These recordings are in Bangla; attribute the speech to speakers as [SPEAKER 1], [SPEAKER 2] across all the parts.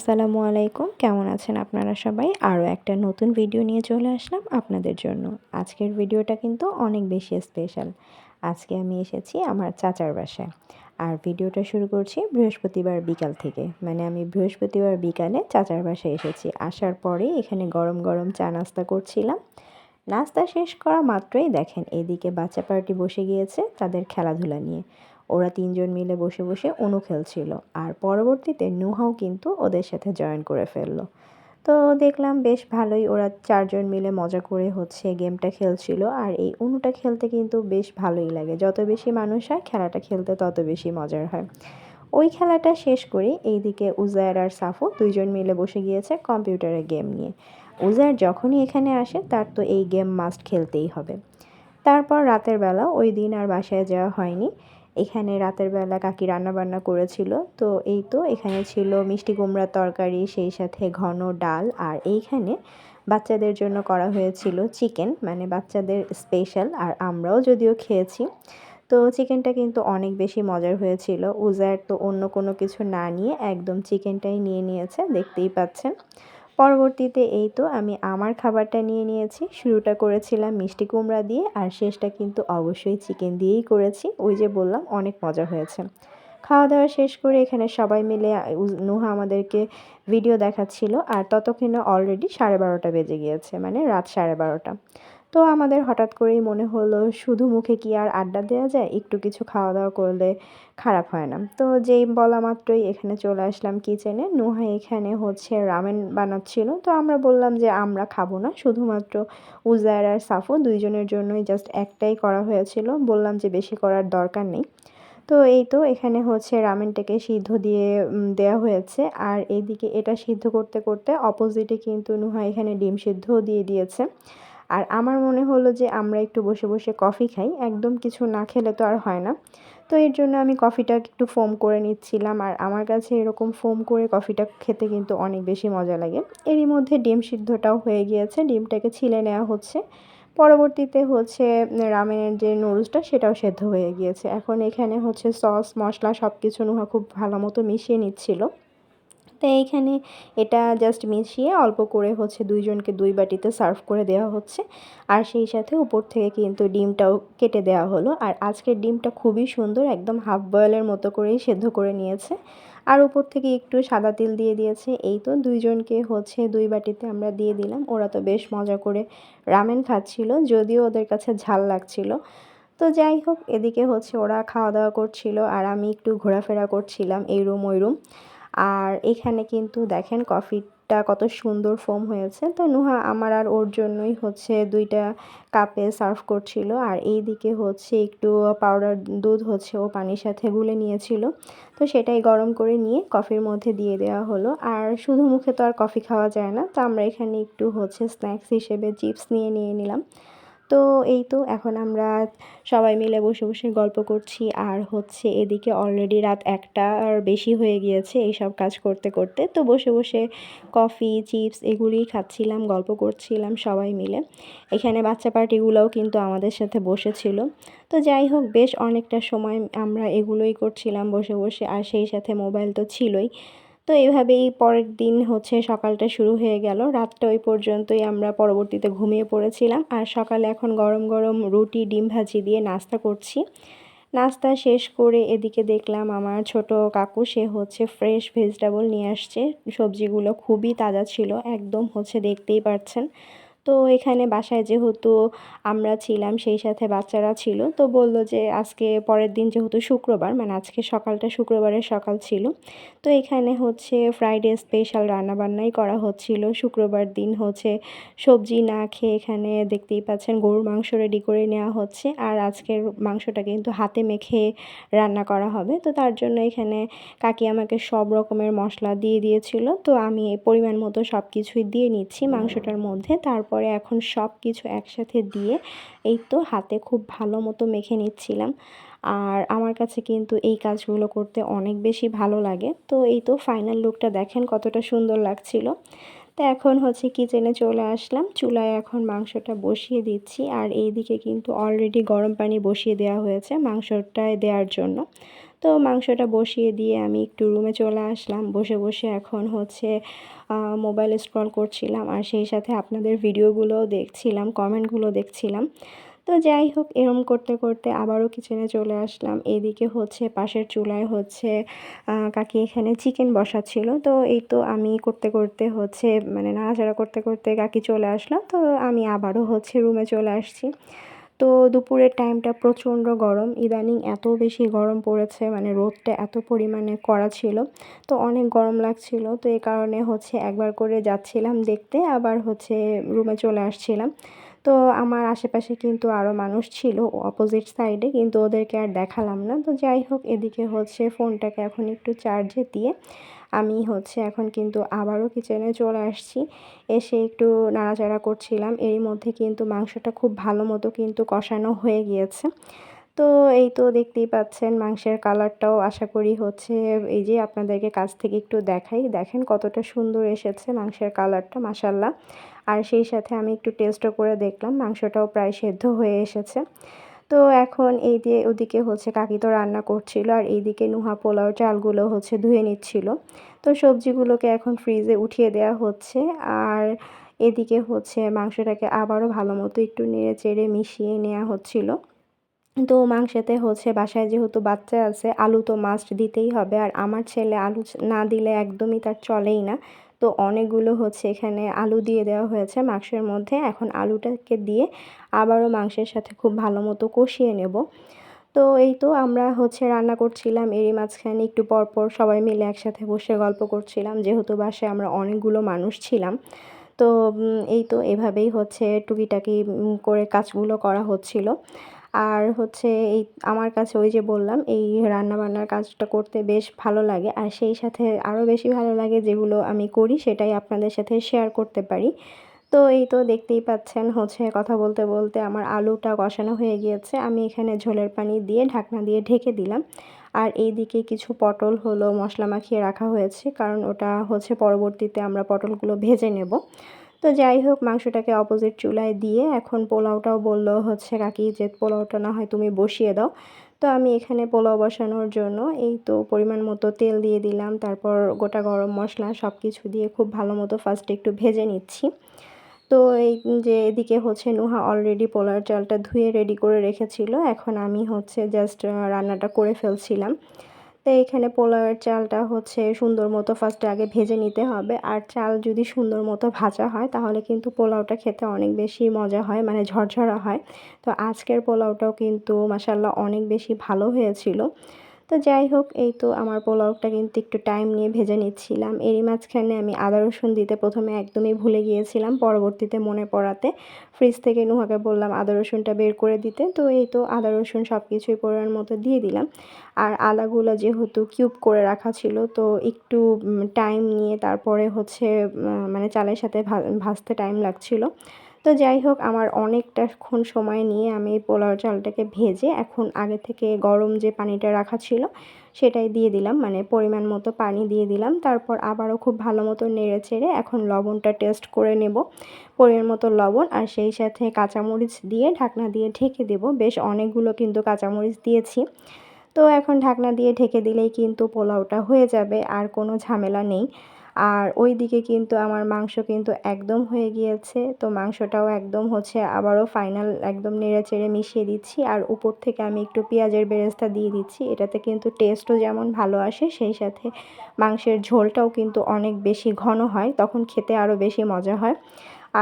[SPEAKER 1] আসসালামু আলাইকুম। কেমন আছেন আপনারা সবাই? আরও একটা নতুন ভিডিও নিয়ে চলে আসলাম আপনাদের জন্য। আজকের ভিডিওটা কিন্তু অনেক বেশি স্পেশাল। আজকে আমি এসেছি আমার চাচার বাসায়। আর ভিডিওটা শুরু করছি বৃহস্পতিবার বিকাল থেকে। মানে আমি বৃহস্পতিবার বিকালে চাচার বাসায় এসেছি। আসার পরে এখানে গরম গরম চা নাস্তা করছিলাম। নাস্তা শেষ করা মাত্রই দেখেন এদিকে বাচ্চা পার্টি বসে গিয়েছে তাদের খেলাধুলা নিয়ে। ওরা ৩ জন মিলে বসে বসে অণু খেলছিল। আর পরবর্তীতে নুহাও কিন্তু ওদের সাথে জয়েন করে ফেলল। তো দেখলাম বেশ ভালোই ওরা ৪ জন মিলে মজা করে হচ্ছে গেমটা খেলছিল। আর এই অণুটা খেলতে কিন্তু বেশ ভালোই লাগে। যত বেশি মানুষ হয় খেলাটা খেলতে তত বেশি মজার হয়। ওই খেলাটা শেষ করে এইদিকে উজায়ের আর সাফু ২ জন মিলে বসে গিয়েছে কম্পিউটারে গেম নিয়ে। উজায়ের যখনই এখানে আসে তার তো এই গেম মাস্ট খেলতেই হবে। তারপর রাতের বেলা ওই দিন আর বাসায় যাওয়া হয়নি। এখানে রাতের বেলা কাকি রান্নাবান্না করেছিল। তো এই তো এখানে ছিল মিষ্টি কুমড়ার তরকারি, সেই সাথে ঘন ডাল। আর এইখানে বাচ্চাদের জন্য করা হয়েছিল চিকেন, মানে বাচ্চাদের স্পেশাল। আর আমরাও যদিও খেয়েছি। তো চিকেনটা কিন্তু অনেক বেশি মজার হয়েছিল। উজায়ের তো অন্য কোনো কিছু না নিয়ে একদম চিকেনটাই নিয়ে নিয়েছে, দেখতেই পাচ্ছেন। পরবর্তীতে এই তো আমি আমার খাবারটা নিয়ে নিয়েছি। শুরুটা করেছিলাম মিষ্টি কুমড়া দিয়ে আর শেষটা কিন্তু অবশ্যই চিকেন দিয়েই করেছি। ওই যে বললাম অনেক মজা হয়েছে। খাওয়া দাওয়া শেষ করে এখানে সবাই মিলে নুহা আমাদেরকে ভিডিও দেখাচ্ছিল। আর ততক্ষণে অলরেডি 12:30 বেজে গিয়েছে, মানে রাত 12:30। তো আমাদের হঠাৎ করেই মনে হলো শুধু মুখে কি আর আড্ডা দেওয়া যায়, একটু কিছু খাওয়া দাওয়া করলে খারাপ হয় না। তো যেই বলা মাত্রই এখানে চলে আসলাম কিচেনে। নুহা এখানে হচ্ছে রামেন বানাচ্ছিল। তো আমরা বললাম যে আমরা খাবো না, শুধুমাত্র উজায়ের আর সাফু ২ জনের জন্যই জাস্ট একটাই করা হয়েছিল। বললাম যে বেশি করার দরকার নেই। তো এই তো এখানে হচ্ছে রামেনটাকে সিদ্ধ দিয়ে দেয়া হয়েছে। আর এইদিকে এটা সিদ্ধ করতে করতে অপোজিটে কিন্তু নুহা এখানে ডিম সিদ্ধও দিয়ে দিয়েছে। আর আমার মনে হলো যে আমরা একটু বসে বসে কফি খাই, একদম কিছু না খেলে তো আর হয় না। তো এর জন্য আমি কফিটা একটু ফোম করে নিচ্ছিলাম। আর আমার কাছে এরকম ফোম করে কফিটা খেতে কিন্তু অনেক বেশি মজা লাগে। এরই মধ্যে ডিম সিদ্ধটাও হয়ে গিয়েছে, ডিমটাকে ছিলে নেওয়া হচ্ছে। পরবর্তীতে হচ্ছে রামেনের যে নুডলসটা সেটাও সেদ্ধ হয়ে গিয়েছে। এখন এখানে হচ্ছে সস মশলা সব কিছু নুহা খুব ভালো মতো মিশিয়ে নিচ্ছিল। তো এইখানে এটা জাস্ট মিশিয়ে অল্প করে হচ্ছে ২ জনকে ২ বাটিতে সার্ভ করে দেওয়া হচ্ছে। আর সেই সাথে উপর থেকে কিন্তু ডিমটাও কেটে দেওয়া হলো। আর আজকের ডিমটা খুবই সুন্দর, একদম হাফ বয়েলের মতো করেই সেদ্ধ করে নিয়েছে। আর উপর থেকে একটু সাদা তিল দিয়ে দিয়েছে। এই তো ২ জনকে হচ্ছে ২ বাটিতে আমরা দিয়ে দিলাম। ওরা তো বেশ মজা করে রামেন খাচ্ছিল, যদিও ওদের কাছে ঝাল লাগছিল। তো যাই হোক, এদিকে হচ্ছে ওরা খাওয়া দাওয়া করছিল আর আমি একটু ঘোরাফেরা করছিলাম এই রুম ওই রুম। আর এখানে কিন্তু দেখেন কফিটা কত সুন্দর ফোম হয়েছে। তো নুহা আমার আর ওর জন্যই হচ্ছে ২টা কাপে সার্ভ করছিল। আর এইদিকে হচ্ছে একটু পাউডার দুধ হচ্ছে ও পানির সাথে গুলে নিয়েছিল। তো সেটাই গরম করে নিয়ে কফির মধ্যে দিয়ে দেওয়া হলো। আর শুধু মুখে তো আর কফি খাওয়া যায় না। তো আমরা এখানে একটু হচ্ছে স্ন্যাক্স হিসেবে চিপস নিয়ে নিলাম। তো এই তো এখন আমরা সবাই মিলে বসে বসে গল্প করছি। আর হচ্ছে এদিকে অলরেডি রাত ১টার বেশি হয়ে গিয়েছে এইসব কাজ করতে করতে। তো বসে বসে কফি চিপস এগুলিই খাচ্ছিলাম, গল্প করছিলাম সবাই মিলে। এখানে বাচ্চা পার্টিগুলোও কিন্তু আমাদের সাথে বসেছিল। তো যাই হোক, বেশ অনেকটা সময় আমরা এগুলোই করছিলাম বসে বসে। আর সেই সাথে মোবাইল তো ছিলই। তো এভাবেই পরের দিন হচ্ছে সকালটা শুরু হয়ে গেল। রাতটা ওই পর্যন্তই আমরা পরবর্তীতে ঘুমিয়ে পড়েছিলাম। আর সকালে এখন গরম গরম রুটি ডিম ভাজি দিয়ে নাস্তা করছি। নাস্তা শেষ করে এদিকে দেখলাম আমার ছোট কাকু সে হচ্ছে ফ্রেশ ভেজিটেবল নিয়ে আসছে। সবজিগুলো খুবই তাজা ছিল, একদম হচ্ছে দেখতেই পাচ্ছেন। তো এখানে বাসায় যেহেতু আমরা ছিলাম সেই সাথে বাচ্চারা ছিল, তো বলল যে আজকে পরের দিন যেহেতু শুক্রবার, মানে আজকে সকালটা শুক্রবারের সকাল ছিল। তো এখানে হচ্ছে ফ্রাইডে স্পেশাল রান্নাবান্নাই করা হচ্ছিল। শুক্রবার দিন হচ্ছে সবজি না খেয়ে এখানে দেখতেই পাচ্ছেন গরুর মাংস রেডি করে নেওয়া হচ্ছে। আর আজকের মাংসটা কিন্তু হাতে মেখে রান্না করা হবে। তো তার জন্য এখানে কাকি আমাকে সব রকমের মশলা দিয়ে দিয়েছিল। তো আমি পরিমাণ মতো সব কিছুই দিয়ে নিচ্ছি মাংসটার মধ্যে। তারপরে এখন সব কিছু একসাথে দিয়ে এই তো হাতে খুব ভালো মতো মেখে নিচ্ছিলাম। আর আমার কাছে কিন্তু এই কাজগুলো করতে অনেক বেশি ভালো লাগে। তো এই তো ফাইনাল লুকটা দেখেন কতটা সুন্দর লাগছিল। তো এখন হচ্ছে কিচেনে চলে আসলাম, চুলায় এখন মাংসটা বসিয়ে দিচ্ছি। আর এইদিকে কিন্তু অলরেডি গরম পানি বসিয়ে দেওয়া হয়েছে মাংসটায় দেওয়ার জন্য। তো মাংসটা বসিয়ে দিয়ে আমি একটু রুমে চলে আসলাম। বসে বসে এখন হচ্ছে মোবাইল স্ক্রল করছিলাম আর সেই সাথে আপনাদের ভিডিওগুলোও দেখছিলাম, কমেন্টগুলো দেখছিলাম। তো যাই হোক এরম করতে করতে আবারও কিচেনে চলে আসলাম। এদিকে হচ্ছে পাশের চুলায় হচ্ছে কাকি এখানে চিকেন বসাচ্ছিল। তো এই তো আমি করতে করতে হচ্ছে মানে নাড়াচাড়া করতে করতে কাকি চলে আসলো। তো আমি আবারও হচ্ছে রুমে চলে আসছি। তো দুপুরের টাইমটা প্রচণ্ড গরম, ইদানিং এত বেশি গরম পড়েছে, মানে রোদটা এত পরিমাণে কড়া ছিল, তো অনেক গরম লাগছিল। তো এই কারণে হচ্ছে একবার করে যাচ্ছিলাম দেখতে, আবার হচ্ছে রুমে চলে আসছিলাম। তো আমার আশেপাশে কিন্তু আরও মানুষ ছিল অপোজিট সাইডে, কিন্তু ওদেরকে আর দেখালাম না। তো যাই হোক এদিকে হচ্ছে ফোনটাকে এখন একটু চার্জে দিয়ে আমি হচ্ছে এখন কিন্তু আবারও কিচেনে চলে আসছি। এসে একটু নাড়াচাড়া করছিলাম, এরই মধ্যে কিন্তু মাংসটা খুব ভালো মতো কিন্তু কষানো হয়ে গিয়েছে। তো এই তো দেখতেই পাচ্ছেন মাংসের কালারটাও আশা করি হচ্ছে, এই যে আপনাদেরকে কাছ থেকে একটু দেখাই, দেখেন কতটা সুন্দর এসেছে মাংসের কালারটা, মাশাআল্লাহ। আর সেই সাথে আমি একটু টেস্টও করে দেখলাম, মাংসটাও প্রায় সেদ্ধ হয়ে এসেছে। তো এখন এই দিয়ে ওদিকে হচ্ছে কাকি তো রান্না করছিল আর এইদিকে নুহা পোলাওর চালগুলো হচ্ছে ধুয়ে নিচ্ছিল। তো সবজিগুলোকে এখন ফ্রিজে উঠিয়ে দেওয়া হচ্ছে আর এদিকে হচ্ছে মাংসটাকে আবারও ভালো মতো একটু নেড়ে চেড়ে মিশিয়ে নেওয়া হচ্ছিল। তো মাংসেতে হচ্ছে বাসায় যেহেতু বাচ্চা আছে, আলু তো মাস্ট দিতেই হবে, আর আমার ছেলে আলু না দিলে একদমই তার চলেই না। তো অনেকগুলো হচ্ছে এখানে আলু দিয়ে দেওয়া হয়েছে মাংসের মধ্যে। এখন আলুটাকে দিয়ে আবারও মাংসের সাথে খুব ভালো মতো কষিয়ে নেব। তো এই তো আমরা হচ্ছে রান্না করছিলাম, এরই মাঝখানে একটু পর পর সবাই মিলে একসাথে বসে গল্প করছিলাম, যেহেতু বাসায় আমরা অনেকগুলো মানুষ ছিলাম। তো এই তো এভাবেই হচ্ছে টুকিটাকি করে কাজগুলো করা হচ্ছিল। আর হচ্ছে এই আমার কাছে ওই যে বললাম এই রান্নাবান্নার কাজটা করতে বেশ ভালো লাগে, আর সেই সাথে আরও বেশি ভালো লাগে যেগুলো আমি করি সেটাই আপনাদের সাথে শেয়ার করতে পারি। তো এই তো দেখতেই পাচ্ছেন হচ্ছে কথা বলতে বলতে আমার আলুটা কষানো হয়ে গিয়েছে। আমি এখানে ঝোলের পানি দিয়ে ঢাকনা দিয়ে ঢেকে দিলাম। আর এইদিকে কিছু পটল হলো মশলা মাখিয়ে রাখা হয়েছে, কারণ ওটা হচ্ছে পরবর্তীতে আমরা পটলগুলো ভেজে নেব। তো যাই হোক মাংসটাকে অপোজিট চুলায় দিয়ে এখন পোলাওটাও বলল হচ্ছে কাকি যে পোলাওটা না হয় তুমি বসিয়ে দাও। তো আমি এখানে পোলাও বসানোর জন্য এই তো পরিমাণ মতো তেল দিয়ে দিলাম, তারপর গোটা গরম মশলা সব কিছু দিয়ে খুব ভালো মতো ফার্স্টে একটু ভেজে নিচ্ছি। তো এই যে এদিকে হচ্ছে নুহা অলরেডি পোলাওর চালটা ধুয়ে রেডি করে রেখেছিল, এখন আমি হচ্ছে জাস্ট রান্নাটা করে ফেলছিলাম। তো এখানে পোলাওয়ের চালটা হচ্ছে সুন্দর মতো ফার্স্টে আগে ভেজে নিতে হবে, আর চাল যদি সুন্দর মতো ভাজা হয় তাহলে কিন্তু পোলাওটা খেতে অনেক বেশি মজা হয়, মানে ঝরঝরা হয়। তো আজকের পোলাওটাও কিন্তু মাশাআল্লাহ অনেক বেশি ভালো হয়েছিল। তো যাই হোক এই তো আমার পোলাওটা কিন্তু একটু টাইম নিয়ে ভেজে নিচ্ছিলাম। এরই মাঝখানে আমি আদা রসুন দিতে প্রথমে একদমই ভুলে গিয়েছিলাম, পরবর্তীতে মনে পড়াতে ফ্রিজ থেকে নুহাকে বললাম আদা রসুনটা বের করে দিতে। তো এই তো আদা রসুন সব কিছুই পরিমাণ মতো দিয়ে দিলাম। আর আদাগুলো যেহেতু কিউব করে রাখা ছিল, তো একটু টাইম নিয়ে তারপরে হচ্ছে মানে চালের সাথে ভাজতে টাইম লাগছিল। তো যাই হোক আমার অনেকটাক্ষণ সময় নিয়ে আমি পোলাও চালটাকে ভেজে এখন আগে থেকে গরম যে পানিটা রাখা ছিল সেটাই দিয়ে দিলাম, মানে পরিমাণ মতো পানি দিয়ে দিলাম। তারপর আবারও খুব ভালো মতো নেড়ে চেড়ে এখন লবণটা টেস্ট করে নেব, পরিমাণ মতো লবণ, আর সেই সাথে কাঁচামরিচ দিয়ে ঢাকনা দিয়ে ঢেকে দেব। বেশ অনেকগুলো কিন্তু কাঁচামরিচ দিয়েছি। তো এখন ঢাকনা দিয়ে ঢেকে দিলেই কিন্তু পোলাওটা হয়ে যাবে, আর কোনো ঝামেলা নেই। আর ওইদিকে কিন্তু আমার মাংস কিন্তু একদম হয়ে গিয়েছে। তো মাংসটাও একদম হচ্ছে আবারও ফাইনাল একদম নেড়েচেড়ে মিশিয়ে দিচ্ছি, আর উপর থেকে আমি একটু পেঁয়াজের বেরেস্তা দিয়ে দিচ্ছি। এটাতে কিন্তু টেস্টও যেমন ভালো আসে, সেই সাথে মাংসের ঝোলটাও কিন্তু অনেক বেশি ঘন হয়, তখন খেতে আরও বেশি মজা হয়।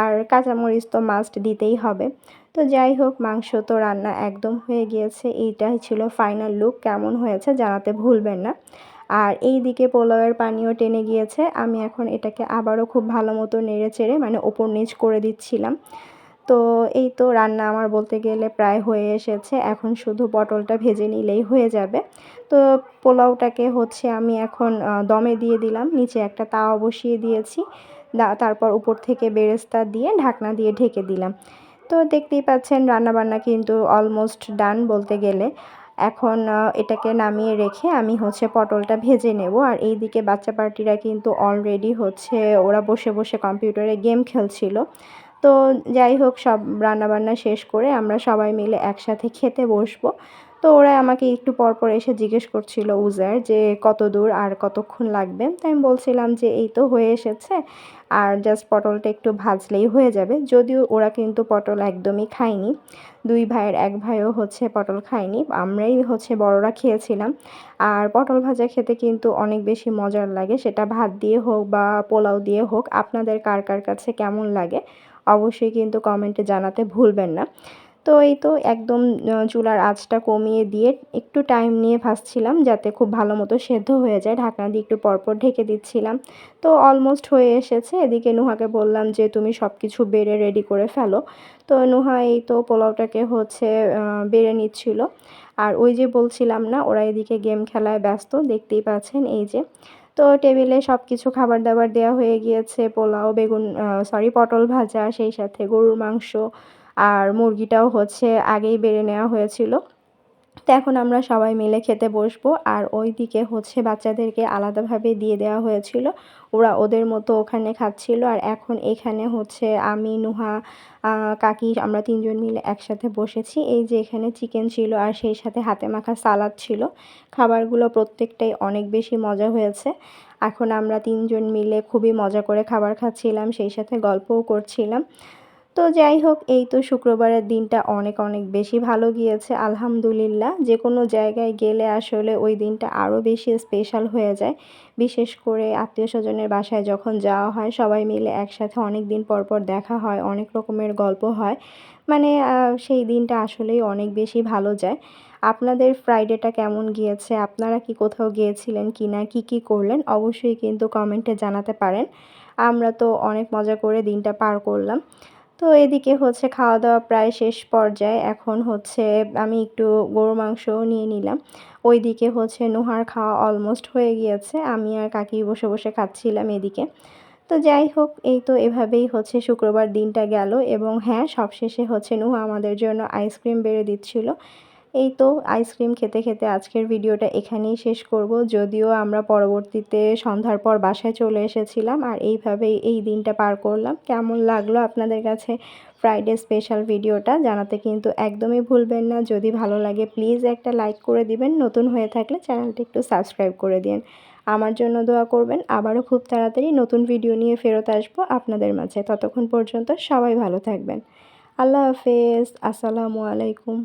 [SPEAKER 1] আর কাঁচামরিচ তো মাস্ট দিতেই হবে। তো যাই হোক মাংস তো রান্না একদম হয়ে গিয়েছে, এইটাই ছিল ফাইনাল লুক। কেমন হয়েছে জানাতে ভুলবেন না। আর এই দিকে পোলাওয়ের পানিও টেনে গিয়েছে, আমি এখন এটাকে আবারও খুব ভালো মতো নেড়ে চেড়ে মানে ওপর নিচ করে দিচ্ছিলাম। তো এই তো রান্না আমার বলতে গেলে প্রায় হয়ে এসেছে, এখন শুধু পটলটা ভেজে নিলেই হয়ে যাবে। তো পোলাওটাকে হচ্ছে আমি এখন দমে দিয়ে দিলাম, নিচে একটা তাওয়া বসিয়ে দিয়েছি, তারপর উপর থেকে বেরেস্তা দিয়ে ঢাকনা দিয়ে ঢেকে দিলাম। তো দেখতেই পাচ্ছেন রান্নাবান্না কিন্তু অলমোস্ট ডান বলতে গেলে। এখন এটাকে নামিয়ে রেখে আমি হচ্ছে পটলটা ভেজে নেব, আর এইদিকে বাচ্চা পার্টিরা কিন্তু অলরেডি হচ্ছে ওরা বসে বসে কম্পিউটারে গেম খেলছিল। তো যাই হোক সব রান্নাবান্না শেষ করে আমরা সবাই মিলে একসাথে খেতে বসবো। তো তো ওরা আমাকে একটু পরপর এসে জিজ্ঞেস করছিল উজার যে কত দূর আর কতক্ষণ লাগবে। তো আমি বলছিলাম যে এই তো হয়ে এসেছে, আর জাস্ট পটলটা একটু ভাজলেই হয়ে যাবে। যদিও ওরা কিন্তু পটল একদমই খায়নি, 2 ভাইয়ের 1 ভাইও হচ্ছে পটল খায়নি, আমরাই হচ্ছে বড়রা খেয়েছিলাম। আর পটল ভাজা খেতে কিন্তু অনেক বেশি মজার লাগে, সেটা ভাত দিয়ে হোক বা পোলাও দিয়ে হোক। আপনাদের কার কার কাছে কেমন লাগে অবশ্যই কিন্তু কমেন্টে জানাতে ভুলবেন না। তো এই তো একদম চুলার আঁচটা কমিয়ে দিয়ে একটু টাইম নিয়ে ভাজছিলাম যাতে খুব ভালো মতো সেদ্ধ হয়ে যায়। ঢাকনা দিয়ে একটু পরপর ঢেকে দিচ্ছিলাম। তো অলমোস্ট হয়ে এসেছে। এদিকে নুহাকে বললাম যে তুমি সব কিছু বেড়ে রেডি করে ফেলো। তো নুহা এই তো পোলাওটাকে হচ্ছে বেড়ে নিচ্ছিল। আর ওই যে বলছিলাম না, ওরা এদিকে গেম খেলায় ব্যস্ত, দেখতেই পাচ্ছেন এই যে। তো টেবিলে সব কিছু খাবার-দাবার দেওয়া হয়ে গিয়েছে। পোলাও, পটল ভাজা, সেই সাথে গরুর মাংস আর মুরগিটাও হচ্ছে আগেই বেড়ে নেওয়া হয়েছিল। তো এখন আমরা সবাই মিলে খেতে বসবো। আর ওইদিকে হচ্ছে বাচ্চাদেরকে আলাদাভাবে দিয়ে দেওয়া হয়েছিল। ওরা ওদের মতো ওখানে খাচ্ছিল। আর এখন এখানে হচ্ছে আমি, নুহা, কাকি আমরা ৩ জন মিলে একসাথে বসেছি। এই যে এখানে চিকেন ছিল আর সেই সাথে হাতে মাখা সালাদ ছিল। খাবারগুলো প্রত্যেকটাই অনেক বেশি মজা হয়েছে। এখন আমরা ৩ জন মিলে খুবই মজা করে খাবার খাচ্ছিলাম, সেই সাথে গল্পও করছিলাম। তো যাই হোক, এই তো শুক্রবারের দিনটা অনেক অনেক বেশি ভালো গিয়েছে আলহামদুলিল্লাহ। যেকোনো জায়গায় গেলে আসলে ওই দিনটা আরও বেশি স্পেশাল হয়ে যায়। বিশেষ করে আত্মীয়স্বজনের বাসায় যখন যাওয়া হয়, সবাই মিলে একসাথে অনেক দিন পর পর দেখা হয়, অনেক রকমের গল্প হয়। মানে সেই দিনটা আসলেই অনেক বেশি ভালো যায়। আপনাদের ফ্রাইডেটা কেমন গিয়েছে? আপনারা কি কোথাও গিয়েছিলেন কিনা? কি কি করলেন? অবশ্যই কিন্তু কমেন্টে জানাতে পারেন। আমরা তো অনেক মজা করে দিনটা পার করলাম। তো এদিকে হচ্ছে খাওয়া-দাওয়া প্রায় শেষ পর্যায়ে। এখন হচ্ছে আমি একটু গরুর মাংসও নিয়ে নিলাম। ওইদিকে হচ্ছে নুহার খাওয়া অলমোস্ট হয়ে গিয়েছে। আমি আর কাকি বসে বসে খাচ্ছিলাম এদিকে। তো যাই হোক, এই তো এভাবেই হচ্ছে শুক্রবার দিনটা গেল। এবং হ্যাঁ, সবশেষে হচ্ছে নুহা আমাদের জন্য আইসক্রিম বেড়ে দিচ্ছিল। এই তো আইসক্রিম খেতে খেতে আজকের ভিডিওটা এখানেই শেষ করব। যদিও আমরা পরবর্তীতে সন্ধ্যার পর বাসায় চলে এসেছিলাম, আর এইভাবেই এই দিনটা পার করলাম। কেমন লাগলো আপনাদের কাছে ফ্রাইডে স্পেশাল ভিডিওটা জানাতে কিন্তু একদমই ভুলবেন না। যদি ভালো লাগে প্লিজ একটা লাইক করে দিবেন। নতুন হয়ে থাকলে চ্যানেলটি একটু সাবস্ক্রাইব করে দিন। আমার জন্য দোয়া করবেন। আবারও খুব তাড়াতাড়ি নতুন ভিডিও নিয়ে ফেরত আসবো আপনাদের মাঝে। ততক্ষণ পর্যন্ত সবাই ভালো থাকবেন। আল্লাহ হাফেজ। আসসালামু আলাইকুম।